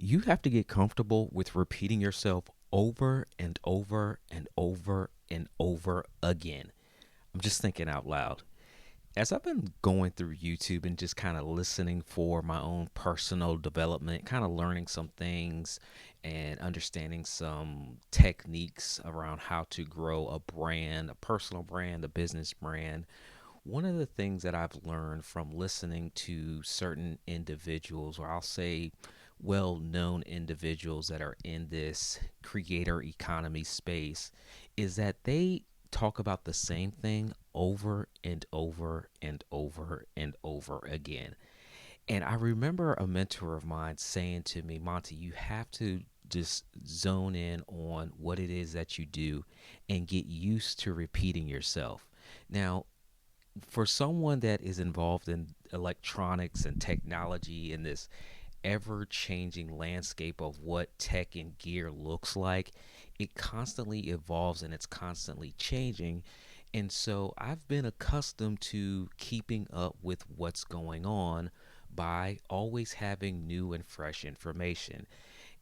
you have to get comfortable with repeating yourself over and over and over and over again. I'm just thinking out loud. As I've been going through YouTube and just kind of listening for my own personal development, kind of learning some things and understanding some techniques around how to grow a brand, a personal brand, a business brand. One of the things that I've learned from listening to certain individuals, or I'll say well known individuals that are in this creator economy space, is that they talk about the same thing over and over and over and over again. And I remember a mentor of mine saying to me, Monty, you have to just zone in on what it is that you do and get used to repeating yourself. Now, for someone that is involved in electronics and technology in this ever changing landscape of what tech and gear looks like, it constantly evolves and it's constantly changing. And so I've been accustomed to keeping up with what's going on by always having new and fresh information.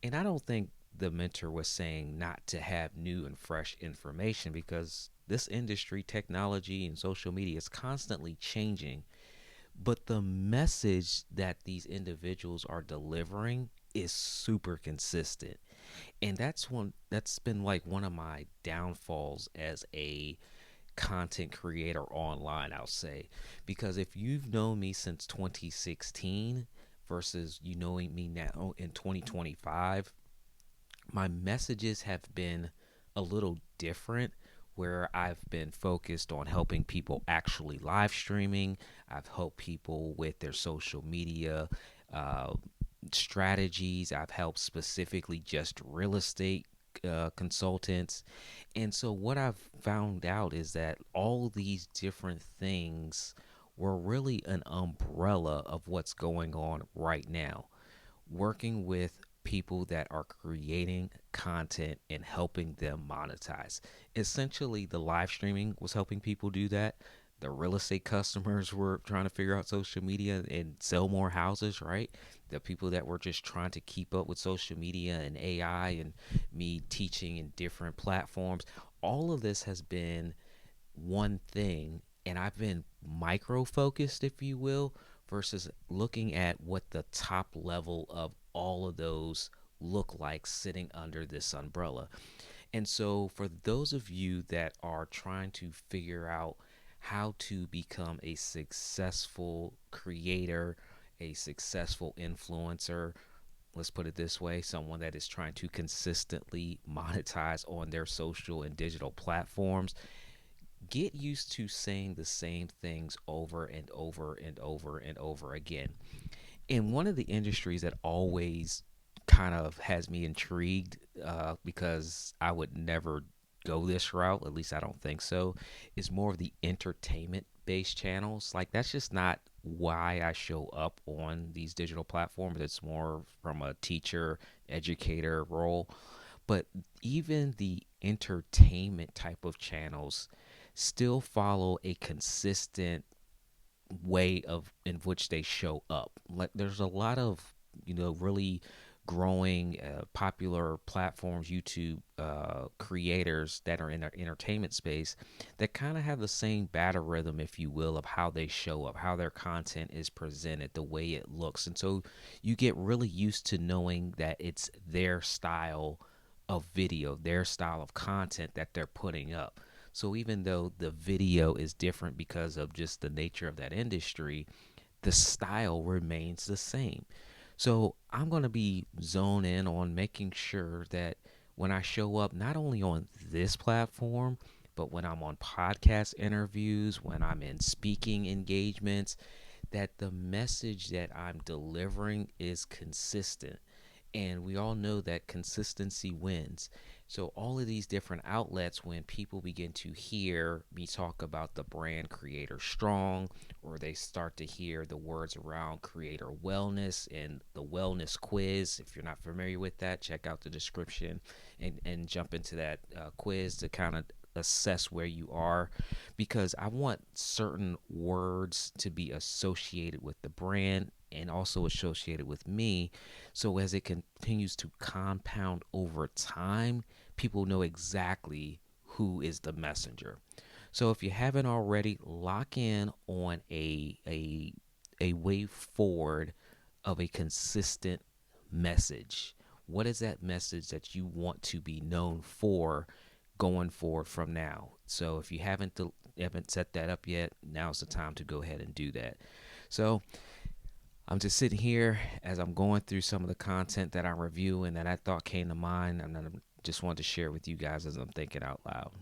And I don't think the mentor was saying not to have new and fresh information, because this industry, technology, and social media is constantly changing. But the message that these individuals are delivering is super consistent. And that's been like one of my downfalls as a content creator online, I'll say. Because if you've known me since 2016 versus you knowing me now in 2025, my messages have been a little different, where I've been focused on helping people actually live streaming. I've helped people with their social media uh, strategies. I've helped specifically just real estate consultants. And so, what I've found out is that all these different things were really an umbrella of what's going on right now, working with people that are creating content and helping them monetize. Essentially, the live streaming was helping people do that. The real estate customers were trying to figure out social media and sell more houses, right? The people that were just trying to keep up with social media and AI and me teaching in different platforms. All of this has been one thing, and I've been micro focused, if you will, versus looking at what the top level of all of those look like sitting under this umbrella. And so, for those of you that are trying to figure out how to become a successful creator, a successful influencer, let's put it this way, someone that is trying to consistently monetize on their social and digital platforms, get used to saying the same things over and over and over and over again. And one of the industries that always kind of has me intrigued, because I would never go this route, at least I don't think so, is more of the entertainment based channels. Like, that's just not why I show up on these digital platforms. It's more from a teacher, educator role. But even the entertainment type of channels still follow a consistent way of in which they show up. Like, there's a lot of really growing popular platforms, YouTube creators that are in the entertainment space, that kind of have the same battle rhythm, if you will, of how they show up, how their content is presented, the way it looks. And so you get really used to knowing that it's their style of video, their style of content that they're putting up. So even though the video is different because of just the nature of that industry, the style remains the same. So I'm going to be zoned in on making sure that when I show up, not only on this platform, but when I'm on podcast interviews, when I'm in speaking engagements, that the message that I'm delivering is consistent. And we all know that consistency wins. So, all of these different outlets, when people begin to hear me talk about the brand Creator Strong, or they start to hear the words around creator wellness and the wellness quiz, if you're not familiar with that, check out the description and jump into that quiz to kind of assess where you are, because I want certain words to be associated with the brand. and also associated with me. So as it continues to compound over time, people know exactly who is the messenger. So if you haven't already, lock in on a way forward of a consistent message. What is that message that you want to be known for going forward from now? So if you haven't set that up yet, now's the time to go ahead and do that. So I'm just sitting here as I'm going through some of the content that I review and that I thought came to mind, and then I just wanted to share with you guys as I'm thinking out loud.